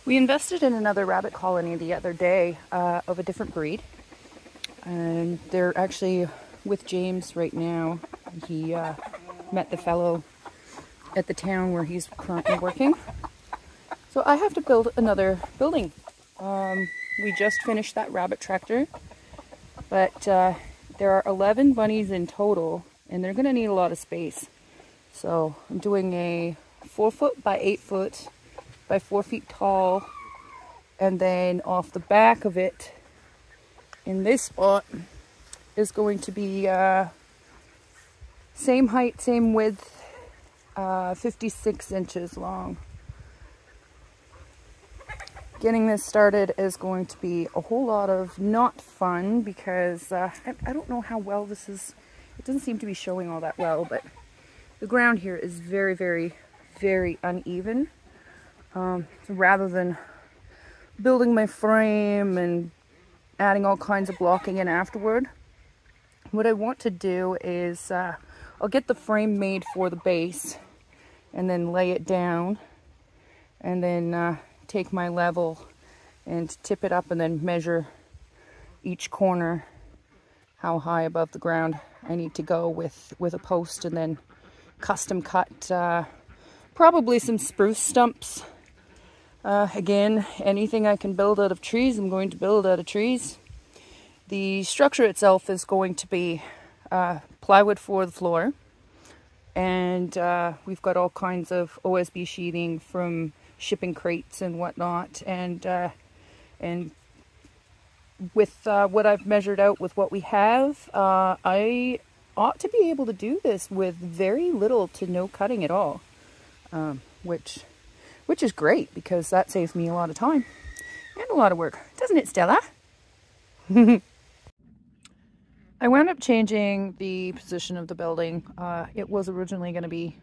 We invested in another rabbit colony the other day of a different breed. And they're actually with James right now. He met the fellow at the town where he's currently working. So I have to build another building. We just finished that rabbit tractor. But there are 11 bunnies in total. And they're going to need a lot of space. So I'm doing a 4 foot by 8 foot by 4 feet tall, and then off the back of it in this spot is going to be same height, same width, 56 inches long. Getting this started is going to be a whole lot of not fun because I don't know how well this is. It doesn't seem to be showing all that well, but the ground here is very, very, very uneven. So rather than building my frame and adding all kinds of blocking in afterward, what I want to do is I'll get the frame made for the base and then lay it down and then take my level and tip it up and then measure each corner how high above the ground I need to go with a post, and then custom cut probably some spruce stumps. Again, anything I can build out of trees, I'm going to build out of trees. The structure itself is going to be plywood for the floor. And we've got all kinds of OSB sheathing from shipping crates and whatnot. And with what I've measured out with what we have, I ought to be able to do this with very little to no cutting at all. Which is great because that saves me a lot of time and a lot of work. Doesn't it, Stella? I wound up changing the position of the building. It was originally going to be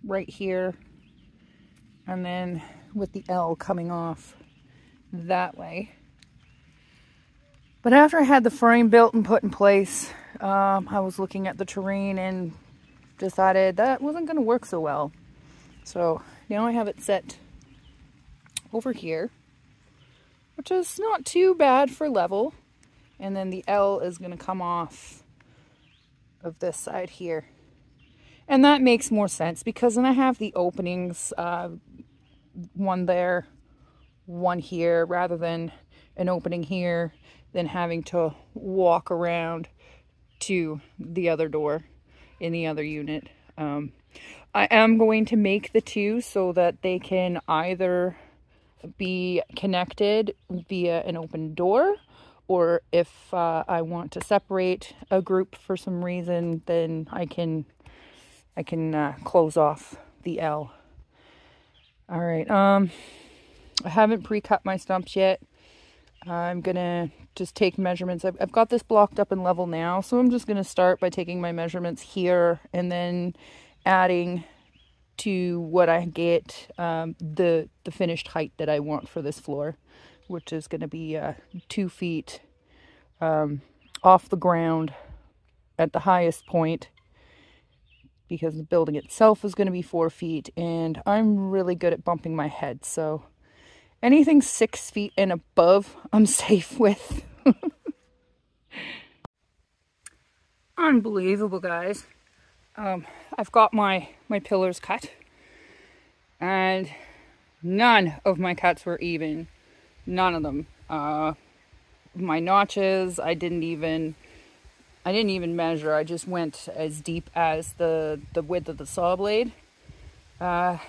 right here, and then with the L coming off that way. But after I had the frame built and put in place, I was looking at the terrain and decided that wasn't going to work so well. So now I have it set over here, which is not too bad for level. And then the L is going to come off of this side here. And that makes more sense because then I have the openings, one there, one here, rather than an opening here, then having to walk around to the other door in the other unit. I am going to make the two so that they can either be connected via an open door, or if I want to separate a group for some reason, then I can close off the L. All right. I haven't pre-cut my stumps yet. I'm gonna just take measurements. I've got this blocked up in level now, so I'm just gonna start by taking my measurements here and then adding to what I get the finished height that I want for this floor, which is going to be 2 feet off the ground at the highest point, because the building itself is going to be 4 feet, and I'm really good at bumping my head, so anything 6 feet and above I'm safe with. Unbelievable, guys. I've got my pillars cut, and none of my cuts were even. None of them. My notches, I didn't even measure. I just went as deep as the width of the saw blade, and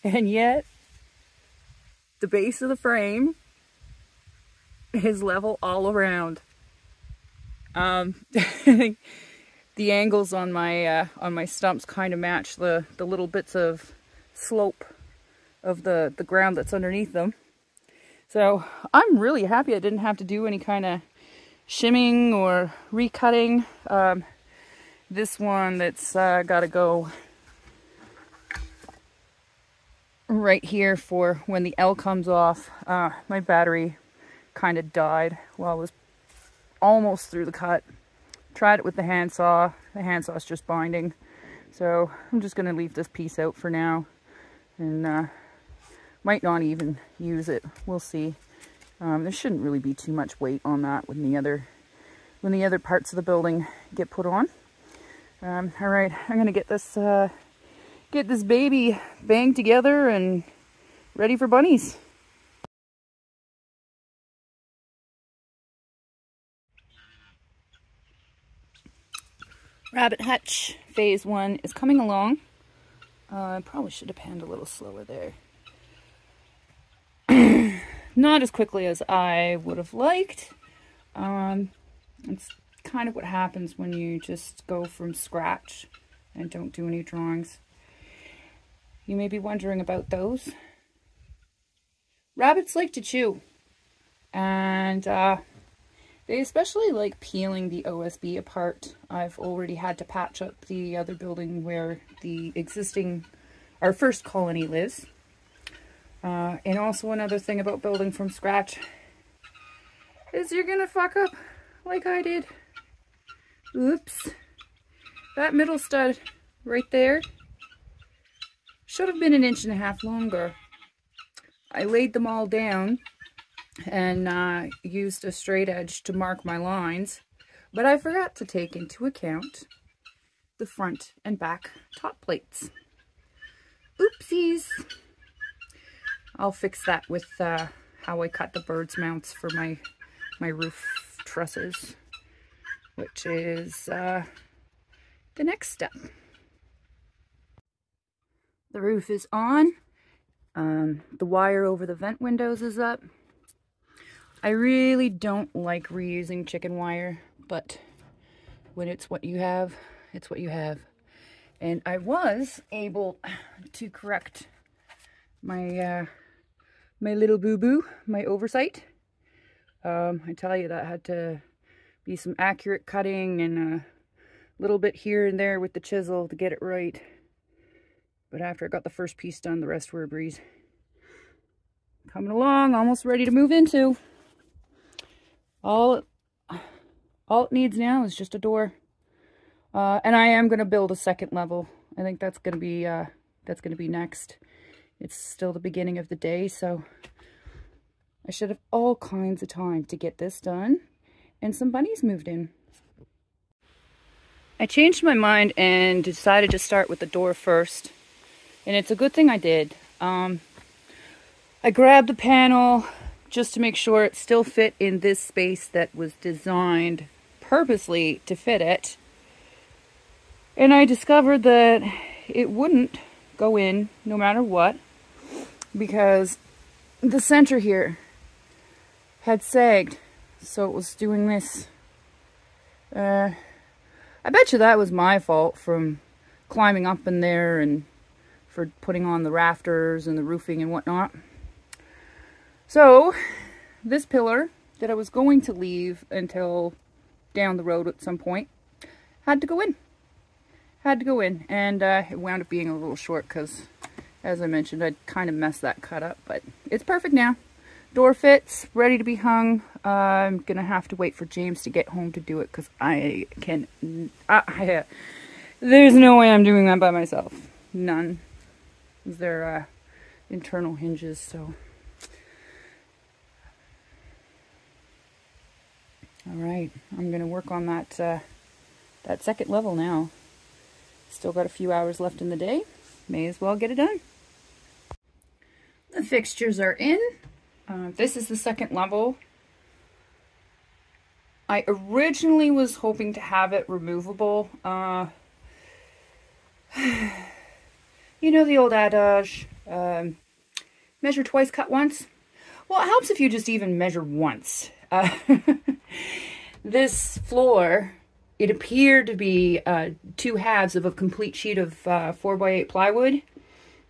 yet the base of the frame is level all around. The angles on my stumps kind of match the little bits of slope of the ground that's underneath them. So I'm really happy I didn't have to do any kind of shimming or recutting. This one that's got to go right here for when the L comes off. My battery kind of died while I was almost through the cut. Tried it with the handsaw. The handsaw's just binding. So I'm just going to leave this piece out for now. and might not even use it. We'll see. There shouldn't really be too much weight on that when the other parts of the building get put on. All right, I'm gonna get this baby banged together and ready for bunnies. Rabbit hutch phase 1 is coming along. I probably should have panned a little slower there. Not as quickly as I would have liked. It's kind of what happens when you just go from scratch and don't do any drawings. You may be wondering about those. Rabbits like to chew, and they especially like peeling the OSB apart. I've already had to patch up the other building where our first colony lives. And also another thing about building from scratch is you're gonna fuck up like I did. Oops. That middle stud right there should have been 1.5 inches longer. I laid them all down and used a straight edge to mark my lines, but I forgot to take into account the front and back top plates. Oopsies. I'll fix that with how I cut the bird's mounts for my roof trusses, which is the next step. The roof is on. The wire over the vent windows is up. I really don't like reusing chicken wire, but when it's what you have, it's what you have. And I was able to correct my my little boo-boo, my oversight. I tell you, that had to be some accurate cutting and a little bit here and there with the chisel to get it right. But after I got the first piece done, the rest were a breeze. Coming along, almost ready to move into. All it needs now is just a door. And I am going to build a second level. I think that's going to be next. It's still the beginning of the day, so I should have all kinds of time to get this done and some bunnies moved in. I changed my mind and decided to start with the door first. And it's a good thing I did. I grabbed the panel just to make sure it still fit in this space that was designed purposely to fit it. And I discovered that it wouldn't go in no matter what, because the center here had sagged, so it was doing this. I bet you that was my fault from climbing up in there and for putting on the rafters and the roofing and whatnot. So this pillar that I was going to leave until down the road at some point had to go in. And it wound up being a little short because, as I mentioned, I'd kind of messed that cut up, but it's perfect now. Door fits, ready to be hung. I'm gonna have to wait for James to get home to do it because there's no way I'm doing that by myself. None. They're internal hinges, so. All right, I'm gonna work on that second level now. Still got a few hours left in the day. May as well get it done. The fixtures are in. This is the second level. I originally was hoping to have it removable. You know the old adage, measure twice, cut once? Well, it helps if you just even measure once. This floor, it appeared to be 2 halves of a complete sheet of 4x8 plywood.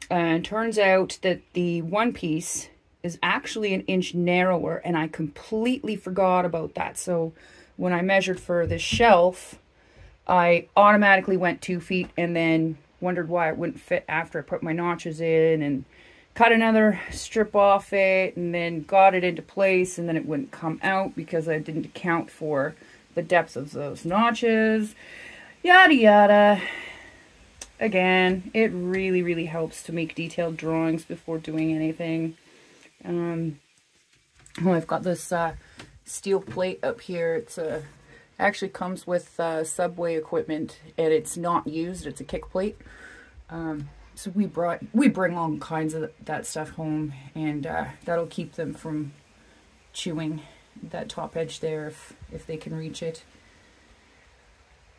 And turns out that the one piece is actually 1 inch narrower, and I completely forgot about that. So when I measured for this shelf, I automatically went 2 feet and then wondered why it wouldn't fit after I put my notches in and cut another strip off it and then got it into place, and then it wouldn't come out because I didn't account for the depth of those notches. Yada yada. again, it really helps to make detailed drawings before doing anything. Well, I've got this steel plate up here. It's actually comes with Subway equipment, and it's not used. It's a kick plate. So we bring all kinds of that stuff home, and that'll keep them from chewing that top edge there if they can reach it.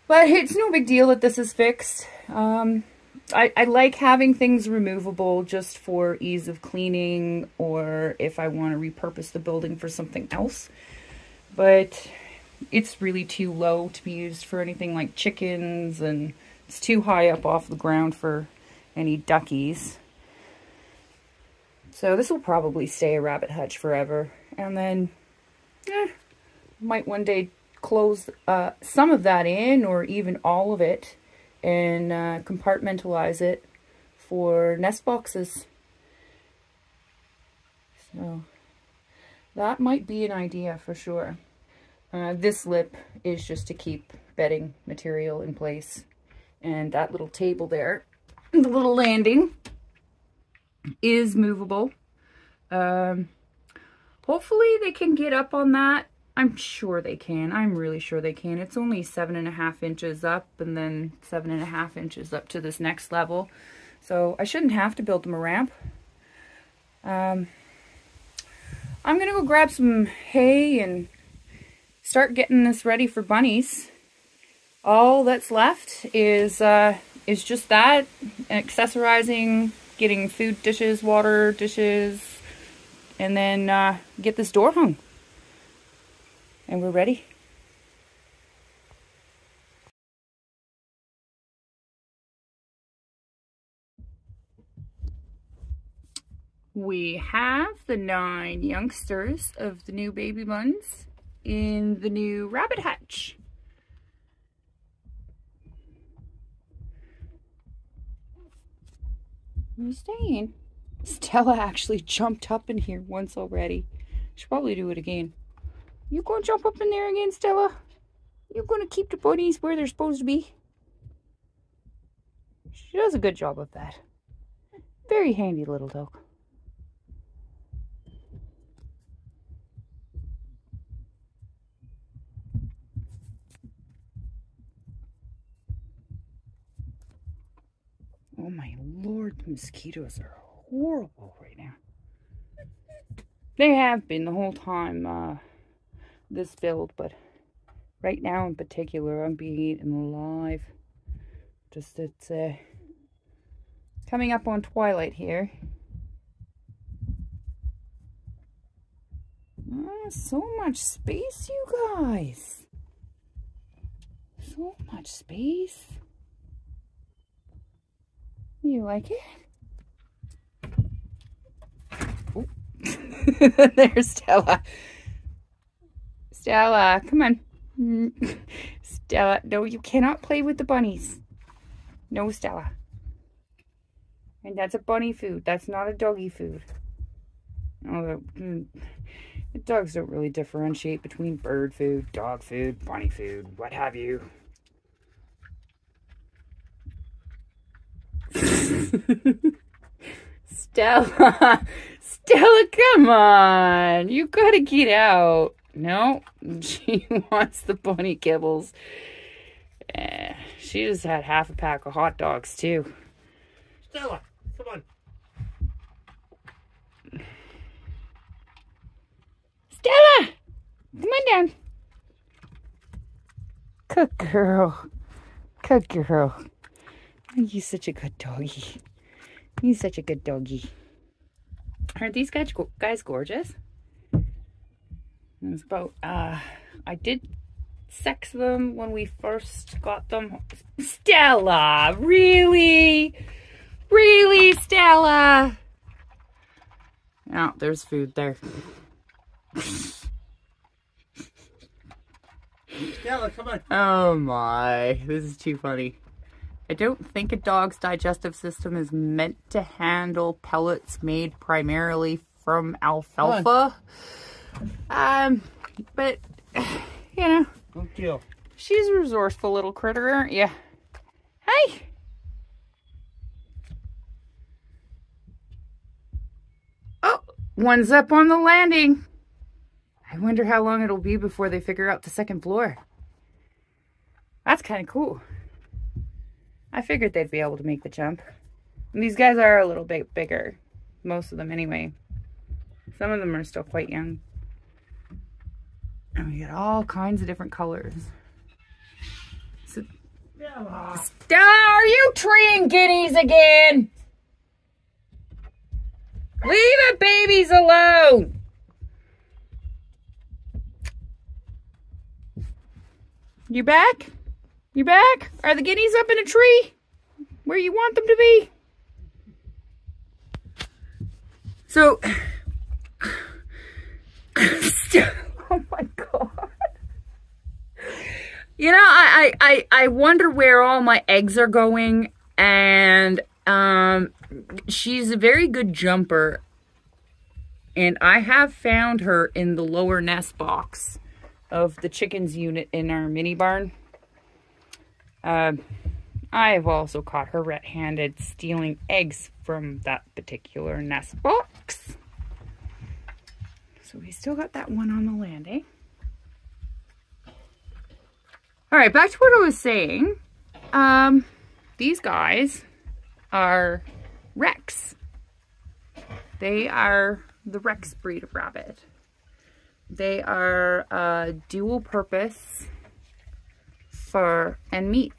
But it's no big deal that this is fixed. I like having things removable just for ease of cleaning, or if I want to repurpose the building for something else. But it's really too low to be used for anything like chickens, and it's too high up off the ground for any duckies. So this will probably stay a rabbit hutch forever. And then, might one day close some of that in, or even all of it, and compartmentalize it for nest boxes. So that might be an idea for sure. This lip is just to keep bedding material in place. And that little table there, the little landing, is movable. Hopefully they can get up on that. I'm sure they can. I'm really sure they can. It's only 7.5 inches up, and then 7.5 inches up to this next level. So I shouldn't have to build them a ramp. I'm gonna go grab some hay and start getting this ready for bunnies. All that's left is just that, accessorizing, getting food dishes, water dishes, and then get this door hung. And we're ready. We have the 9 youngsters of the new baby buns in the new rabbit hutch. Where are you staying? Stella actually jumped up in here once already. She'll probably do it again. You gonna jump up in there again, Stella? You gonna keep the bunnies where they're supposed to be? She does a good job of that. Very handy little dog. Oh my lord, the mosquitoes are horrible right now. They have been the whole time this build, but right now in particular I'm being eaten alive. Just it's coming up on twilight here. So much space, you guys. So much space. You like it? Oh. There's Stella. Stella, come on. Stella, no, you cannot play with the bunnies. No, Stella. And that's a bunny food. That's not a doggy food. Oh, the dogs don't really differentiate between bird food, dog food, bunny food, what have you. Stella, Stella, come on. You gotta get out. No, she wants the bunny kibbles. She just had half a pack of hot dogs too. Stella, come on. Stella, come on down. Good girl. Good girl. You're such a good doggy. You're such a good doggy. Aren't these guys gorgeous? It's about, I did sex them when we first got them. Stella, really? Really, Stella? Oh, there's food there. Stella, come on. Oh my, this is too funny. I don't think a dog's digestive system is meant to handle pellets made primarily from alfalfa. But, you know, Good deal. she's a resourceful little critter, aren't you? Hey! One's up on the landing. I wonder how long it'll be before they figure out the second floor. That's kind of cool. I figured they'd be able to make the jump. And these guys are a little bit bigger. Most of them anyway. Some of them are still quite young. And we got all kinds of different colors. So, Stella, are you treeing guineas again? Leave the babies alone. You back? You back? Are the guineas up in a tree? Where you want them to be? So, oh my God. You know, I wonder where all my eggs are going, and she's a very good jumper, and I have found her in the lower nest box of the chickens unit in our mini barn. I've also caught her red-handed stealing eggs from that particular nest box. So we still got that one on the landing. All right, back to what I was saying. These guys are Rex. They are the Rex breed of rabbit. They are dual purpose fur and meat.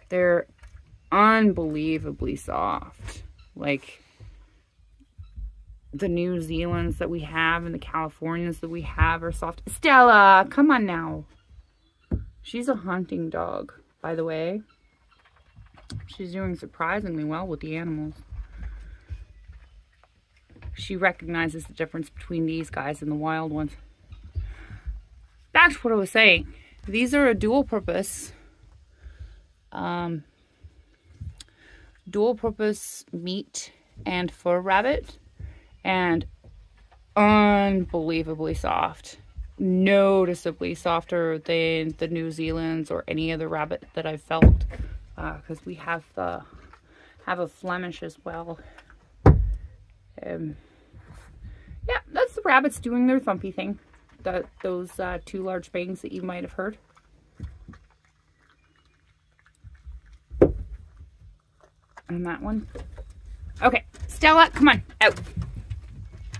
They're unbelievably soft. Like the New Zealands that we have and the Californians that we have are soft. Stella, come on now. She's a hunting dog, by the way. She's doing surprisingly well with the animals. She recognizes the difference between these guys and the wild ones. That's what I was saying. These are a dual purpose meat and fur rabbit, and unbelievably soft. Noticeably softer than the New Zealands or any other rabbit that I've felt, because we have a Flemish as well. Yeah, that's the rabbits doing their thumpy thing. Those two large bangs that you might have heard. And that one. Okay, Stella, come on, out.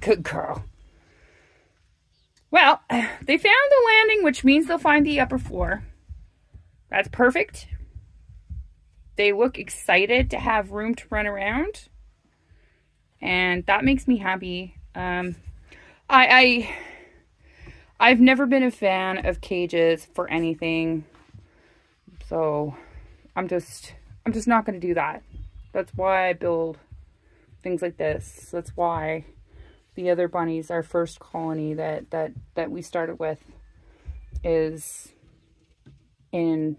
Good girl. Well, they found the landing, which means they'll find the upper floor. That's perfect. They look excited to have room to run around. And that makes me happy. I've never been a fan of cages for anything. So I'm just not going to do that. That's why I build things like this. That's why the other bunnies, our first colony that we started with, is in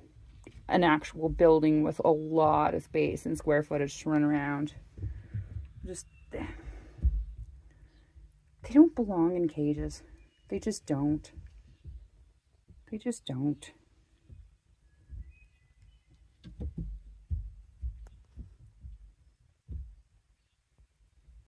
an actual building with a lot of space and square footage to run around. Just, they don't belong in cages. They just don't. They just don't.